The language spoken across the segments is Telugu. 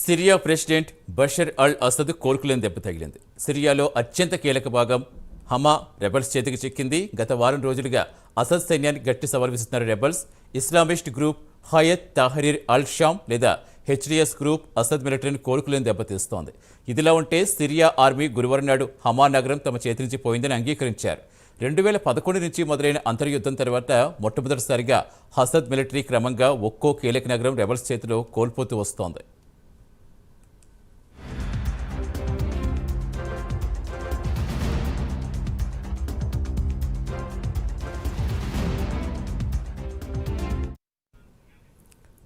Syria president Bashar al Assad కోలుకులేని దెబ్బ తగిలింది. సిరియాలో అత్యంత కీలక భాగం హమా రెబల్స్ చేతికి చిక్కింది. గత వారం రోజులుగా అసద్ సైన్యానికి గట్టి సవాల్ విస్తున్నారు rebels. Islamist group Hayat Tahrir al Sham లేదా హెచ్డిఎస్ గ్రూప్ అసద్ మిలిటరీని కోలుకులేని దెబ్బతీస్తోంది. ఇదిలా ఉంటే సిరియా ఆర్మీ గురువారం నాడు హమా నగరం తమ చేతి నుంచి పోయిందని అంగీకరించారు. 2011 నుంచి మొదలైన అంతర్యుద్ధం తర్వాత మొట్టమొదటిసారిగా అసద్ మిలిటరీ క్రమంగా ఒక్కో కీలక నగరం రెబల్స్ చేతిలో కోల్పోతూ వస్తోంది.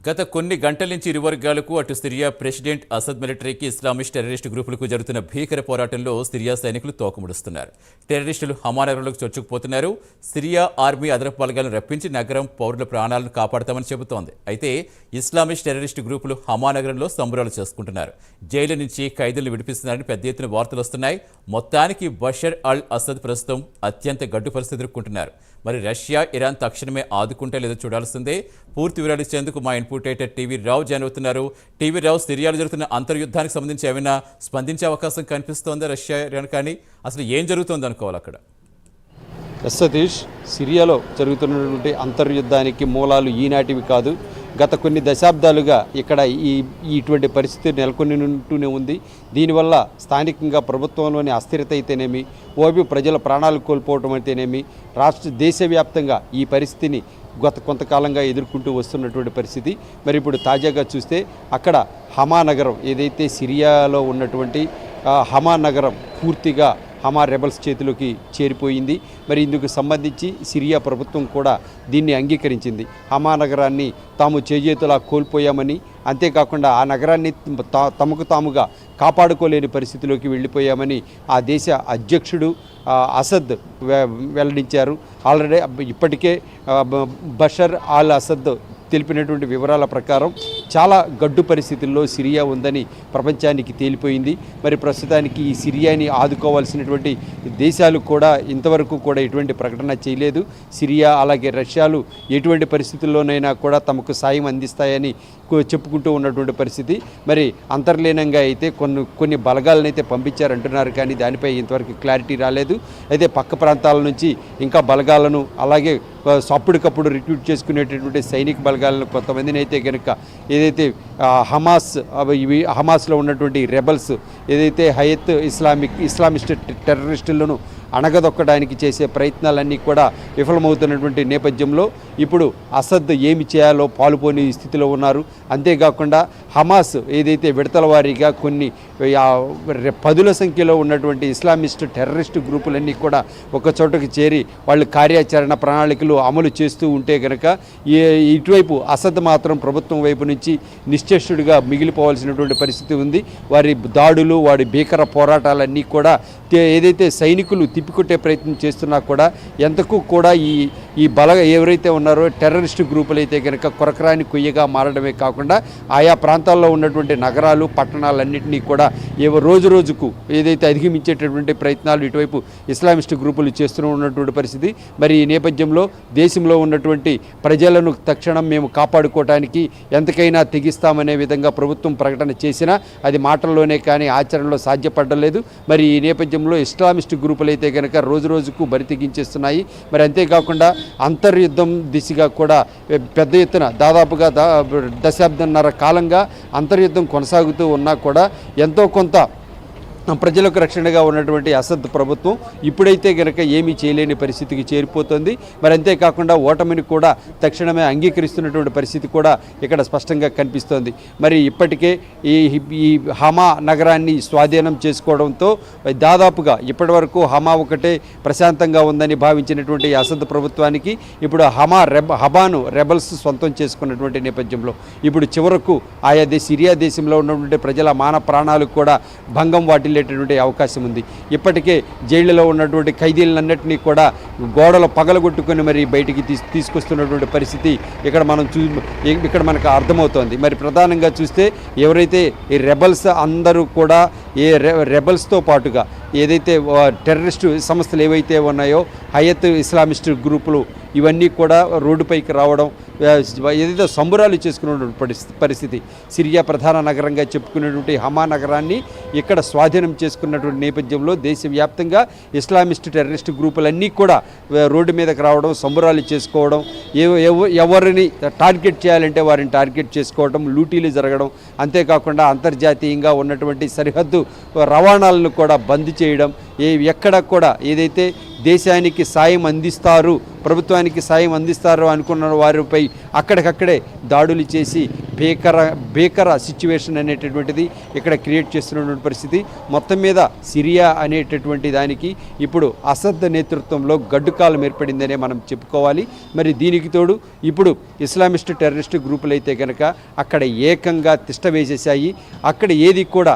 గత కొన్ని గంటల నుంచి ఇరు వర్గాలకు అటు సిరియా ప్రెసిడెంట్ అసద్ మిలిటరీకి ఇస్లామిస్ట్ టెర్రరిస్టు గ్రూపులకు జరుగుతున్న భీకర పోరాటంలో సిరియా సైనికులు తోకముడుస్తున్నారు. టెర్రరిస్టులు హమా నగరంలోకి చొచ్చుకుపోతున్నారు. సిరియా ఆర్మీ అదనపు బలగాలను రప్పించి నగరం పౌరుల ప్రాణాలను కాపాడతామని చెబుతోంది. అయితే ఇస్లామిస్ట్ టెర్రరిస్టు గ్రూపులు హమా నగరంలో సంబరాలు చేసుకుంటున్నారు. జైలు నుంచి ఖైదీలను విడిపిస్తున్నారని పెద్ద ఎత్తున వార్తలు వస్తున్నాయి. మొత్తానికి బషర్ అల్ అసద్ ప్రస్తుతం అత్యంత గడ్డు పరిస్థితి ఎదుర్కొంటున్నారు. మరి రష్యా, ఇరాన్ తక్షణమే ఆదుకుంటే లేదో చూడాల్సిందే. పూర్తి వివరాలు ఇచ్చేందుకు మా ఇన్పుట్ ఎడిటర్ టీవీ రావు జాయిన్ అవుతున్నారు. టీవీ రావు, సిరియాలో జరుగుతున్న అంతర్యుద్ధానికి సంబంధించి ఏమైనా స్పందించే అవకాశం కనిపిస్తోందా రష్యా, ఇరాన్ కానీ? అసలు ఏం జరుగుతోంది అనుకోవాలి అక్కడ? సతీష్, సిరియాలో జరుగుతున్నటువంటి అంతర్యుద్ధానికి మూలాలు ఈనాటివి కాదు. గత కొన్ని దశాబ్దాలుగా ఇక్కడ ఇటువంటి పరిస్థితి నెలకొంటూనే ఉంది. దీనివల్ల స్థానికంగా ప్రభుత్వంలోని అస్థిరత అయితేనేమి, ఓబి ప్రజల ప్రాణాలు కోల్పోవటం అయితేనేమి, దేశవ్యాప్తంగా ఈ పరిస్థితిని గత కొంతకాలంగా ఎదుర్కొంటూ వస్తున్నటువంటి పరిస్థితి. మరి ఇప్పుడు తాజాగా చూస్తే అక్కడ హమా నగరం, ఏదైతే సిరియాలో ఉన్నటువంటి హమా నగరం పూర్తిగా హమా రెబల్స్ చేతిలోకి చేరిపోయింది. మరి ఇందుకు సంబంధించి సిరియా ప్రభుత్వం కూడా దీన్ని అంగీకరించింది. హమా నగరాన్ని తాము చేజేతులా కోల్పోయామని, అంతేకాకుండా ఆ నగరాన్ని తమకు తాముగా కాపాడుకోలేని పరిస్థితిలోకి వెళ్ళిపోయామని ఆ దేశ అధ్యక్షుడు అసద్ వెల్లడించారు. ఆల్రెడీ ఇప్పటికే బషర్ అల్ అసద్ తెలిపినటువంటి వివరాల ప్రకారం చాలా గడ్డు పరిస్థితుల్లో సిరియా ఉందని ప్రపంచానికి తేలిపోయింది. మరి ప్రస్తుతానికి ఈ సిరియాని ఆదుకోవాల్సినటువంటి దేశాలు కూడా ఇంతవరకు కూడా ఎటువంటి ప్రకటన చేయలేదు. సిరియా అలాగే రష్యాలు ఎటువంటి పరిస్థితుల్లోనైనా కూడా తమకు సాయం అందిస్తాయని చెప్పుకుంటూ ఉన్నటువంటి పరిస్థితి. మరి అంతర్లీనంగా అయితే కొన్ని బలగాలను అయితే పంపించారంటున్నారు, కానీ దానిపై ఇంతవరకు క్లారిటీ రాలేదు. అయితే పక్క ప్రాంతాల నుంచి ఇంకా బలగాలను, అలాగే అప్పటికప్పుడు రిక్రూట్ చేసుకునేటటువంటి సైనిక బలగాలను కొంతమందిని అయితే కనుక ఏదైతే హమాస్లో ఉన్నటువంటి రెబల్స్, ఏదైతే హయత్ ఇస్లామిస్ట్ టెర్రరిస్టులను అణగదొక్కడానికి చేసే ప్రయత్నాలన్నీ కూడా విఫలమవుతున్నటువంటి నేపథ్యంలో ఇప్పుడు అసద్ ఏమి చేయాలో పాలుపోని స్థితిలో ఉన్నారు. అంతేకాకుండా హమాస్ ఏదైతే విడతల వారీగా కొన్ని 10ల సంఖ్యలో ఉన్నటువంటి ఇస్లామిస్ట్ టెర్రరిస్టు గ్రూపులన్నీ కూడా ఒక చోటకి చేరి వాళ్ళు కార్యాచరణ ప్రణాళికలు అమలు చేస్తూ ఉంటే కనుక ఇటువైపు అసద్ మాత్రం ప్రభుత్వం వైపు నుంచి నిశ్చేష్టుడిగా మిగిలిపోవాల్సినటువంటి పరిస్థితి ఉంది. వారి దాడులు, వారి భీకర పోరాటాలన్నీ కూడా ఏదైతే సైనికులు తిప్పికొట్టే ప్రయత్నం చేస్తున్నా కూడా ఎంతకు కూడా ఈ ఎవరైతే ఉన్నారో టెర్రరిస్టు గ్రూపులు అయితే కనుక కొరకరాని కొయ్యగా మారడమే కాకుండా ఆయా ప్రాంతాల్లో ఉన్నటువంటి నగరాలు, పట్టణాలన్నింటినీ కూడా రోజు రోజుకు ఏదైతే అధిగమించేటటువంటి ప్రయత్నాలు ఇటువైపు ఇస్లామిస్ట్ గ్రూపులు చేస్తూ ఉన్నటువంటి పరిస్థితి. మరి ఈ నేపథ్యంలో దేశంలో ఉన్నటువంటి ప్రజలను తక్షణం మేము కాపాడుకోవటానికి ఎంతకైనా తెగిస్తామనే విధంగా ప్రభుత్వం ప్రకటన చేసినా అది మాటల్లోనే కానీ ఆచరణలో సాధ్యపడలేదు. మరి ఈ నేపథ్యంలో ఇస్లామిస్ట్ గ్రూపులు అయితే కనుక రోజు రోజుకు బరితెగించేస్తున్నాయి. మరి అంతేకాకుండా అంతర్యుద్ధం దిశగా కూడా పెద్ద ఎత్తున దాదాపుగా దశాబ్దంన్నర కాలంగా అంతర్యుద్ధం కొనసాగుతూ ఉన్నా కూడా ఎంతో కొంత ప్రజలకు రక్షణగా ఉన్నటువంటి అసద్ ప్రభుత్వం ఇప్పుడైతే కనుక ఏమీ చేయలేని పరిస్థితికి చేరిపోతుంది. మరి అంతేకాకుండా ఓటమిని కూడా తక్షణమే అంగీకరిస్తున్నటువంటి పరిస్థితి కూడా ఇక్కడ స్పష్టంగా కనిపిస్తోంది. మరి ఇప్పటికే ఈ హమా నగరాన్ని స్వాధీనం చేసుకోవడంతో దాదాపుగా ఇప్పటి వరకు హమా ఒకటే ప్రశాంతంగా ఉందని భావించినటువంటి అసద్ ప్రభుత్వానికి ఇప్పుడు హమాను రెబల్స్ సొంతం చేసుకున్నటువంటి నేపథ్యంలో ఇప్పుడు చివరకు ఆయా సిరియా దేశంలో ఉన్నటువంటి ప్రజల మాన ప్రాణాలకు కూడా భంగం వాటిల్లేటటువంటి అవకాశం ఉంది. ఇప్పటికే జైళ్లలో ఉన్నటువంటి ఖైదీలన్నింటినీ కూడా గోడలు పగలగొట్టుకొని మరి బయటికి తీసుకొస్తున్నటువంటి పరిస్థితి ఇక్కడ మనకు అర్థమవుతోంది. మరి ప్రధానంగా చూస్తే ఎవరైతే ఈ రెబల్స్ అందరూ కూడా రెబల్స్తో పాటుగా ఏదైతే టెర్రరిస్టు సంస్థలు ఏవైతే ఉన్నాయో హయత్ ఇస్లామిస్ట్ గ్రూపులు ఇవన్నీ కూడా రోడ్డుపైకి రావడం, ఏదైతే సంబరాలు చేసుకున్నటువంటి పరిస్థితి, సిరియా ప్రధాన నగరంగా చెప్పుకునేటువంటి హమా నగరాన్ని ఇక్కడ స్వాధీనం చేసుకున్నటువంటి నేపథ్యంలో దేశవ్యాప్తంగా ఇస్లామిస్ట్ టెర్రరిస్ట్ గ్రూపులన్నీ కూడా రోడ్డు మీదకి రావడం, సంబరాలు చేసుకోవడం, ఎవరిని టార్గెట్ చేయాలంటే వారిని టార్గెట్ చేసుకోవడం, లూటీలు జరగడం, అంతేకాకుండా అంతర్జాతీయంగా ఉన్నటువంటి సరిహద్దు రవాణాలను కూడా బంద్ చేయడం, ఎక్కడ కూడా ఏదైతే దేశానికి సాయం అందిస్తారు, ప్రభుత్వానికి సాయం అందిస్తారు అనుకున్న వారిపై అక్కడికక్కడే దాడులు చేసి భీకర సిచ్యువేషన్ అనేటటువంటిది ఇక్కడ క్రియేట్ చేస్తున్నటువంటి పరిస్థితి. మొత్తం మీద సిరియా అనేటటువంటి దానికి ఇప్పుడు అసద్ నేతృత్వంలో గడ్డుకాలం ఏర్పడిందనే మనం చెప్పుకోవాలి. మరి దీనికి తోడు ఇప్పుడు ఇస్లామిస్ట్ టెర్రరిస్ట్ గ్రూపులు అయితే కనుక అక్కడ ఏకంగా తిష్ట వేసేసాయి. అక్కడ ఏది కూడా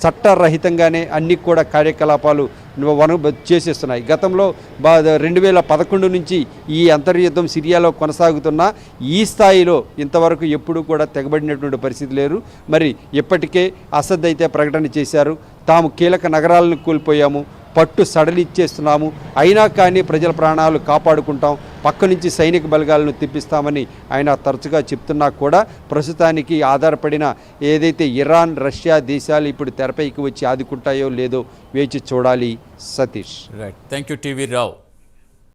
చట్టరహితంగానే అన్ని కూడా కార్యకలాపాలు చేసేస్తున్నాయి. గతంలో 2011 నుంచి ఈ అంతర్యుద్ధం సిరియాలో కొనసాగుతున్న ఈ స్థాయిలో ఇంతవరకు ఎప్పుడూ కూడా తెగబడినటువంటి పరిస్థితి లేరు. మరి ఇప్పటికే అసద్ అయితే ప్రకటన చేశారు, తాము కీలక నగరాలను కోల్పోయాము, పట్టు సడలిచ్చేస్తున్నాము, అయినా కానీ ప్రజల ప్రాణాలు కాపాడుకుంటాం, పక్క నుంచి సైనిక బలగాలను తెప్పిస్తామని ఆయన తరచుగా చెప్తున్నా కూడా ప్రస్తుతానికి ఆధారపడిన ఏదైతే ఇరాన్, రష్యా దేశాలు ఇప్పుడు తెరపైకి వచ్చి ఆదుకుంటాయో లేదో వేచి చూడాలి. Satish. Right, thank you TV Rao.